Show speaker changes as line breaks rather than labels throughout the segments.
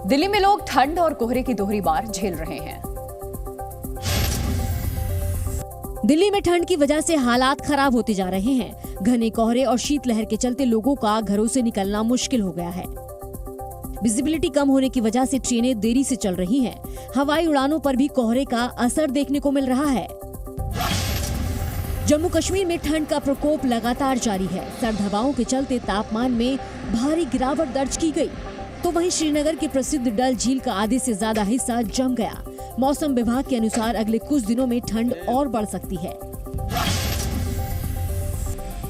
दिल्ली में लोग ठंड और कोहरे की दोहरी मार झेल रहे हैं।
दिल्ली में ठंड की वजह से हालात खराब होते जा रहे हैं। घने कोहरे और शीतलहर के चलते लोगों का घरों से निकलना मुश्किल हो गया है। विजिबिलिटी कम होने की वजह से ट्रेनें देरी से चल रही हैं। हवाई उड़ानों पर भी कोहरे का असर देखने को मिल रहा है। जम्मू कश्मीर में ठंड का प्रकोप लगातार जारी है। सर्द हवाओं के चलते तापमान में भारी गिरावट दर्ज की गई, तो वहीं श्रीनगर के प्रसिद्ध डल झील का आधे से ज्यादा हिस्सा जम गया। मौसम विभाग के अनुसार अगले कुछ दिनों में ठंड और बढ़ सकती है।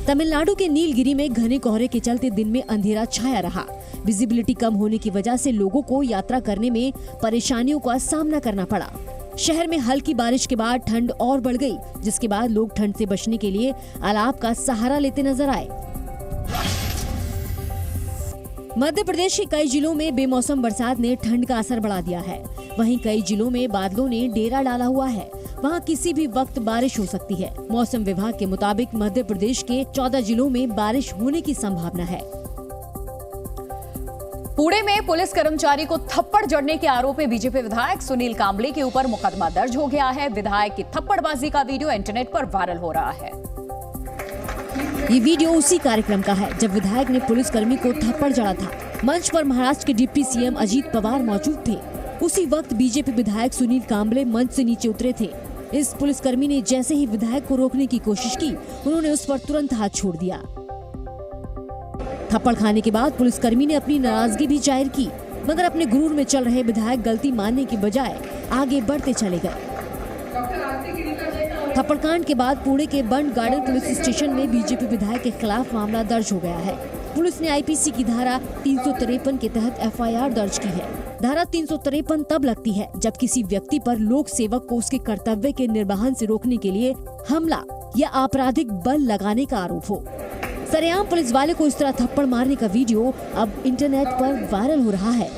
तमिलनाडु के नीलगिरी में घने कोहरे के चलते दिन में अंधेरा छाया रहा। विजिबिलिटी कम होने की वजह से लोगों को यात्रा करने में परेशानियों का सामना करना पड़ा। शहर में हल्की बारिश के बाद ठंड और बढ़ गई, जिसके बाद लोग ठंड से बचने के लिए अलाव का सहारा लेते नजर आए। मध्य प्रदेश के कई जिलों में बेमौसम बरसात ने ठंड का असर बढ़ा दिया है। वहीं कई जिलों में बादलों ने डेरा डाला हुआ है। वहां किसी भी वक्त बारिश हो सकती है। मौसम विभाग के मुताबिक मध्य प्रदेश के 14 जिलों में बारिश होने की संभावना है।
पुणे में पुलिस कर्मचारी को थप्पड़ जड़ने के आरोप में बीजेपी विधायक सुनील कांबले के ऊपर मुकदमा दर्ज हो गया है। विधायक की थप्पड़बाजी का वीडियो इंटरनेट पर वायरल हो रहा है।
ये वीडियो उसी कार्यक्रम का है जब विधायक ने पुलिसकर्मी को थप्पड़ जड़ा था। मंच पर महाराष्ट्र के डिप्टी सीएम अजीत पवार मौजूद थे। उसी वक्त बीजेपी विधायक सुनील कांबले मंच से नीचे उतरे थे। इस पुलिसकर्मी ने जैसे ही विधायक को रोकने की कोशिश की, उन्होंने उस पर तुरंत हाथ छोड़ दिया। थप्पड़ खाने के बाद पुलिसकर्मी ने अपनी नाराजगी भी जाहिर की, मगर अपने गुरूर में चल रहे विधायक गलती मानने की बजाय आगे बढ़ते चले गए। थप्पड़कांड के बाद पुणे के बंड गार्डन पुलिस स्टेशन में बीजेपी विधायक के खिलाफ मामला दर्ज हो गया है। पुलिस ने आईपीसी की धारा 353 के तहत एफआईआर दर्ज की है। धारा 353 तब लगती है जब किसी व्यक्ति पर लोक सेवक को उसके कर्तव्य के निर्वहन से रोकने के लिए हमला या आपराधिक बल लगाने का आरोप हो। सरेआम पुलिस वाले को इस तरह थप्पड़ मारने का वीडियो अब इंटरनेट पर वायरल हो रहा है।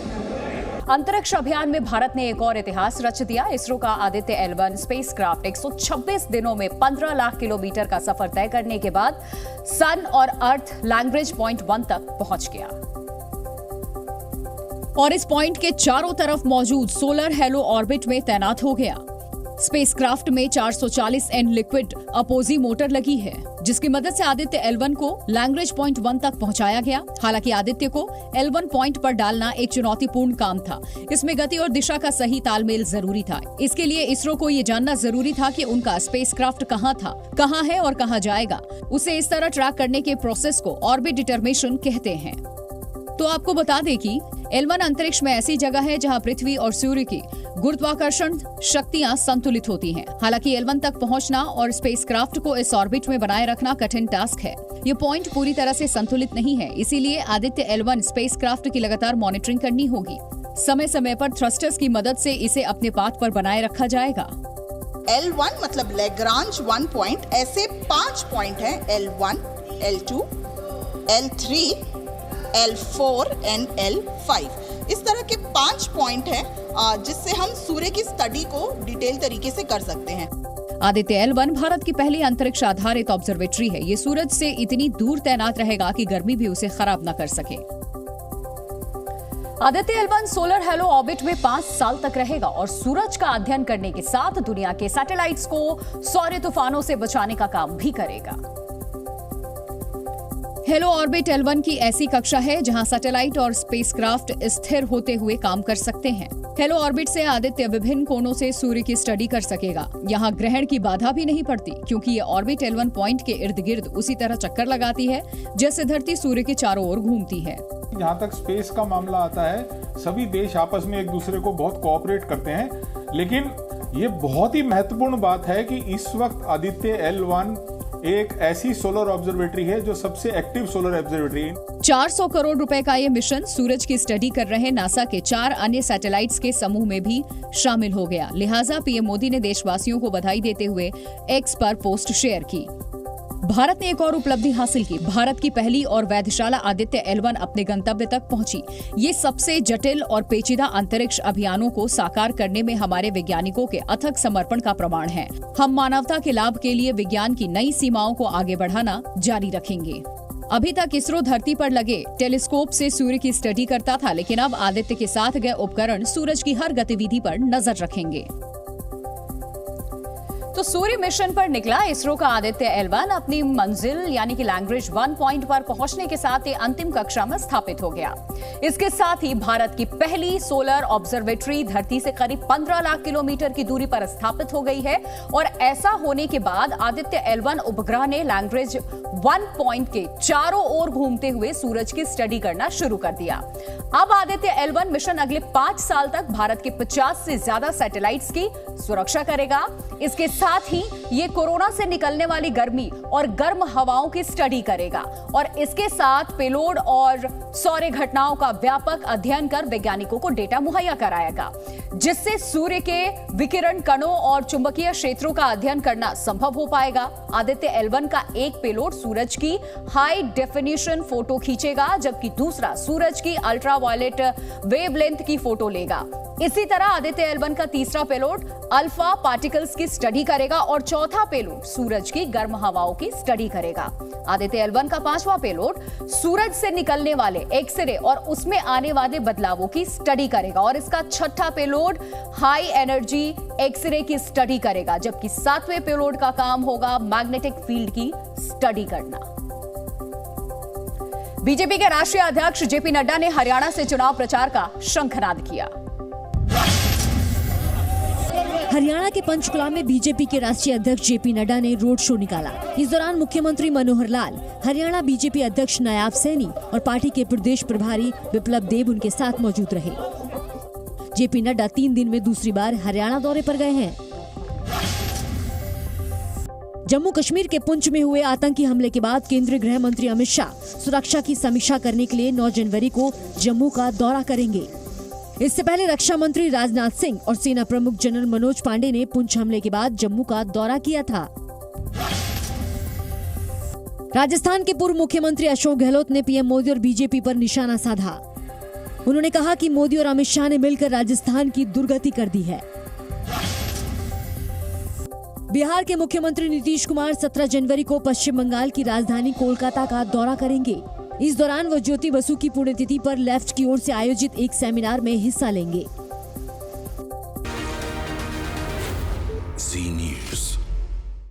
अंतरिक्ष अभियान में भारत ने एक और इतिहास रच दिया। इसरो का आदित्य L1 स्पेसक्राफ्ट 126 दिनों में 15 लाख किलोमीटर का सफर तय करने के बाद सन और अर्थ लैग्रेंज पॉइंट 1 तक पहुंच गया और इस पॉइंट के चारों तरफ मौजूद सोलर हेलो ऑर्बिट में तैनात हो गया। स्पेसक्राफ्ट में 440 N लिक्विड अपोजी मोटर लगी है, जिसकी मदद से आदित्य L1 को लैग्रेंज पॉइंट 1 तक पहुंचाया गया। हालांकि आदित्य को L1 पॉइंट पर डालना एक चुनौतीपूर्ण काम था। इसमें गति और दिशा का सही तालमेल जरूरी था। इसके लिए इसरो को ये जानना जरूरी था कि उनका स्पेसक्राफ्ट कहाँ था, कहाँ है और कहाँ जाएगा। उसे इस तरह ट्रैक करने के प्रोसेस को ऑर्बिट डिटरमिनेशन कहते हैं। तो आपको बता दें कि L1 अंतरिक्ष में ऐसी जगह है जहां पृथ्वी और सूर्य की गुरुत्वाकर्षण शक्तियां संतुलित होती हैं। हालांकि L1 तक पहुंचना और स्पेसक्राफ्ट को इस ऑर्बिट में बनाए रखना कठिन टास्क है। ये पॉइंट पूरी तरह से संतुलित नहीं है, इसीलिए आदित्य L1 स्पेसक्राफ्ट की लगातार मॉनिटरिंग करनी होगी। समय समय पर थ्रस्टर्स की मदद से इसे अपने पाथ पर बनाए रखा जाएगा।
L1 मतलब लैग्रांज 1 पॉइंट, ऐसे 5 पॉइंट हैं L1, L2, L3, L4 and L5। इस तरह के 5 पॉइंट हैं जिससे हम सूर्य की स्टडी को डिटेल तरीके से कर सकते हैं।
आदित्य L1 भारत की पहली अंतरिक्ष आधारित ऑब्जर्वेटरी है। ये सूरज से इतनी दूर तैनात रहेगा कि गर्मी भी उसे खराब न कर सके। Aditya L1 solar hello orbit में 5 साल तक रहेगा और सूरज का अध्ययन करने के साथ दुनिया के सैटेलाइट्स को सौर तूफानों से बचाने का काम भी करेगा। हेलो ऑर्बिट L1 की ऐसी कक्षा है जहां सैटेलाइट और स्पेसक्राफ्ट स्थिर होते हुए काम कर सकते हैं। हेलो ऑर्बिट से आदित्य विभिन्न कोणों से सूर्य की स्टडी कर सकेगा। यहाँ ग्रहण की बाधा भी नहीं पड़ती, क्योंकि ये ऑर्बिट L1 पॉइंट के इर्द गिर्द उसी तरह चक्कर लगाती है जैसे धरती सूर्य के चारों ओर घूमती है।
जहाँ तक स्पेस का मामला आता है, सभी देश आपस में एक दूसरे को बहुत कोऑपरेट करते हैं, लेकिन ये बहुत ही महत्वपूर्ण बात है कि इस वक्त आदित्य L1 एक ऐसी सोलर ऑब्जर्वेटरी है जो सबसे एक्टिव सोलर ऑब्जर्वेटरी है।
400 करोड़ रुपए का ये मिशन सूरज की स्टडी कर रहे नासा के 4 अन्य सैटेलाइट्स के समूह में भी शामिल हो गया। लिहाजा पीएम मोदी ने देशवासियों को बधाई देते हुए एक्स पर पोस्ट शेयर की। भारत ने एक और उपलब्धि हासिल की। भारत की पहली और वैधशाला आदित्य L1 अपने गंतव्य तक पहुंची। ये सबसे जटिल और पेचीदा अंतरिक्ष अभियानों को साकार करने में हमारे वैज्ञानिकों के अथक समर्पण का प्रमाण है। हम मानवता के लाभ के लिए विज्ञान की नई सीमाओं को आगे बढ़ाना जारी रखेंगे। अभी तक इसरो धरती पर लगे टेलीस्कोप से सूर्य की स्टडी करता था, लेकिन अब आदित्य के साथ गए उपकरण सूरज की हर गतिविधि पर नजर रखेंगे। तो सूर्य मिशन पर निकला इसरो का आदित्य L1 अपनी मंजिल यानी कि लैग्रेंज 1 पॉइंट पर पहुंचने के साथ ही अंतिम कक्षा में स्थापित हो गया। इसके साथ ही भारत की पहली सोलर ऑब्जर्वेटरी धरती से करीब 15 लाख किलोमीटर की दूरी पर स्थापित हो गई है और ऐसा होने के बाद आदित्य L1 उपग्रह ने लैग्रेंज 1 पॉइंट के चारों ओर घूमते हुए सूरज की स्टडी करना शुरू कर दिया। अब आदित्य L1 मिशन अगले 5 साल तक भारत के 50 से ज्यादा सैटेलाइट्स की सुरक्षा करेगा। इसके साथ ही ये कोरोना से निकलने वाली गर्मी और गर्म हवाओं की स्टडी करेगा और इसके साथ पेलोड और सौर घटनाओं का व्यापक अध्ययन कर वैज्ञानिकों को डेटा मुहैया कराएगा, जिससे सूर्य के विकिरण कणों और चुंबकीय क्षेत्रों का अध्ययन करना संभव हो पाएगा। आदित्य L1 का एक पेलोड सूरज की हाई डेफिनेशन फोटो खींचेगा, जबकि दूसरा सूरज की अल्ट्रावायलेट वेवलेंथ की फोटो लेगा। इसी तरह आदित्य L1 का तीसरा पेलोड अल्फा पार्टिकल्स की स्टडी करेगा और चौथा पेलोड सूरज की गर्म हवाओं की स्टडी करेगा। आदित्य L1 का पांचवा पेलोड सूरज से निकलने वाले एक्सरे और उसमें आने वाले बदलावों की स्टडी करेगा और इसका छठा पेलोड हाई एनर्जी एक्सरे की स्टडी करेगा, जबकि सातवें पेलोड का काम होगा मैग्नेटिक फील्ड की स्टडी करना। बीजेपी के राष्ट्रीय अध्यक्ष जेपी नड्डा ने हरियाणा से चुनाव प्रचार का शंखनाद किया।
हरियाणा के पंचकुला में बीजेपी के राष्ट्रीय अध्यक्ष जेपी नड्डा ने रोड शो निकाला। इस दौरान मुख्यमंत्री मनोहर लाल, हरियाणा बीजेपी अध्यक्ष नायाब सैनी और पार्टी के प्रदेश प्रभारी विप्लव देब उनके साथ मौजूद रहे। जेपी नड्डा 3 दिन में दूसरी बार हरियाणा दौरे पर गए हैं। जम्मू कश्मीर के पुंछ में हुए आतंकी हमले के बाद केंद्रीय गृह मंत्री अमित शाह सुरक्षा की समीक्षा करने के लिए 9 जनवरी को जम्मू का दौरा करेंगे। इससे पहले रक्षा मंत्री राजनाथ सिंह और सेना प्रमुख जनरल मनोज पांडे ने पुंछ हमले के बाद जम्मू का दौरा किया था। राजस्थान के पूर्व मुख्यमंत्री अशोक गहलोत ने पीएम मोदी और बीजेपी पर निशाना साधा। उन्होंने कहा कि मोदी और अमित शाह ने मिलकर राजस्थान की दुर्गति कर दी है। बिहार के मुख्यमंत्री नीतीश कुमार 17 जनवरी को पश्चिम बंगाल की राजधानी कोलकाता का दौरा करेंगे। इस दौरान वो ज्योति बसु की पुण्यतिथि पर लेफ्ट की ओर से आयोजित एक सेमिनार में हिस्सा लेंगे।